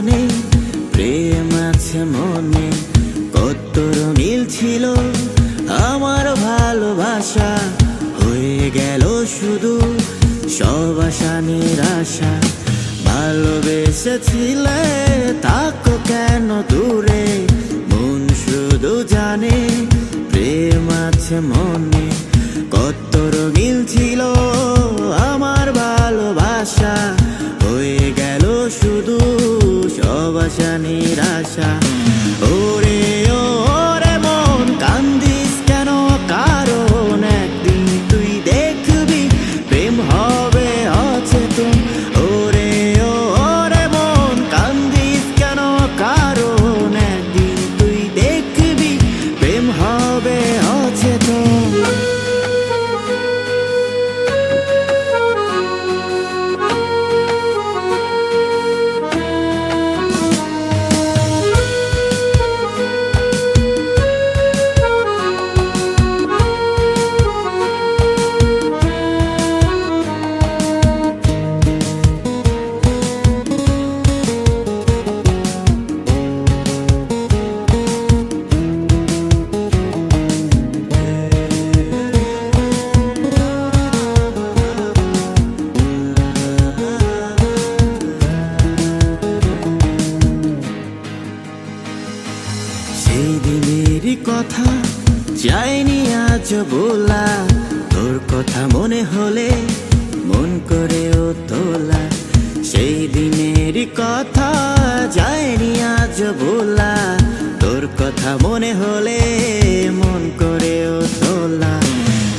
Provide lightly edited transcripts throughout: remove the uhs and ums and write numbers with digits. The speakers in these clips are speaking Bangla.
জানে প্রেম আছে মনে। কত রঙিল ছিল আমার ভালোবাসা, হয়ে গেল শুধু সব আশা নিরাশা। ভালোবেসেছিলে থাকো কেন দূরে, মন শুধু জানে প্রেম আছে মনে। কত রঙিল ছিল আমার ভালোবাসা, হয়ে গেল শুধু সব আশা নিরাশা। ওরে ওরে মন কান্দিস কেন কারণ, একদিন তুই দেখবি প্রেম হবে অচেতন। ওরে ওরে মন কান্দিস কেন কারণ, একদিন তুই দেখবি প্রেম হবে অচেতন। সেই দিনেরই কথা যায়নি আজ বলা, তোর কথা মনে হলে মন করেও তোলা। সেই দিনেরই কথা যায়নি আজ বলা, তোর কথা মনে হলে মন করেও তোলা।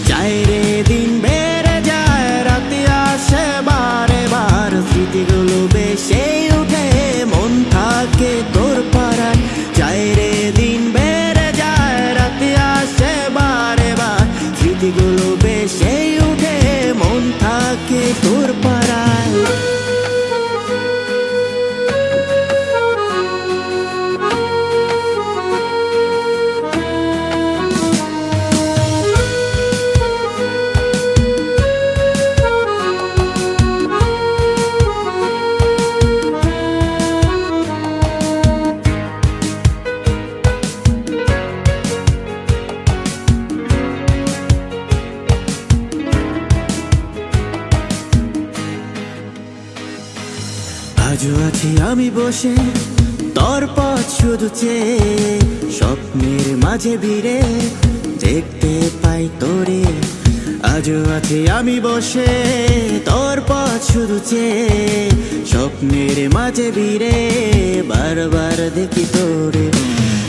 চাইরে দিন বেড়ে যায় রাতে আসে বারে বার, স্মৃতিগুলো বেশে উঠে মন থাকে তোর পাড়ায়। চাইরে দিন বেড়ে যায় রাতে আসে বারে বার, স্মৃতিগুলো বেশে উঠে মন থাকে তোর পাড়ায়। আজও আছি আমি বসে তোর পথ শুধু চেয়ে, স্বপ্নের মাঝে ভিড়ে দেখতে পাই তোরে। আজও আছি আমি বসে তোর পথ শুধু চেয়ে, স্বপ্নের মাঝে ভিড়ে বারবার দেখি তোরে।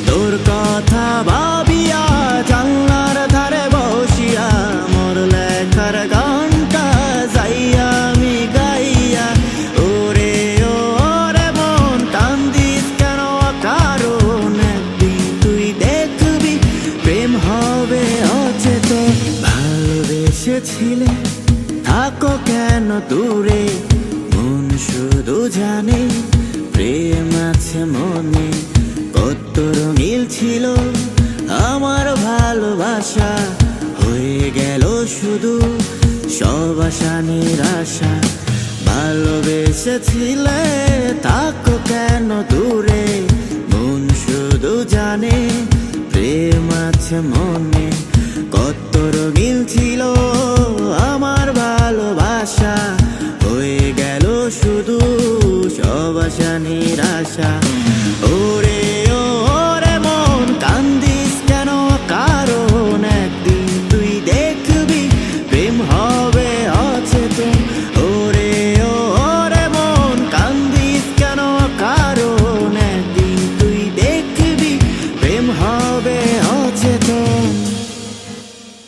তোর কথা ভাবিয়া জানলার ধারে বসিয়া মোর লেখার গানটা যাইয়া আমি গাইয়া। ওরে ওরে মন কান্দিস কেন কারণ, একদিন তুই দেখবি প্রেম হবে অচেতন। ভালোবেসেছিলে থাকো কেন দূরে, মন শুধু জানে প্রেম আছে মনে। কত রঙিল ছিল আমার ভালোবাসা, হয়ে গেল শুধু সব আশা নিরাশা। ভালোবেসেছিলে থাকো কেন দূরে, মন শুধু জানে প্রেম আছে মনে। কত রঙিল ছিল আমার ভালোবাসা, হয়ে গেল শুধু সব আশা নিরাশা। ওরে ওরে মন কান্দিস কেন কারণ, একদিন তুই দেখবি প্রেম হবে অচেতন। ওরে ওরে মন কান্দিস কেন কারণ, একদিন তুই দেখবি প্রেম হবে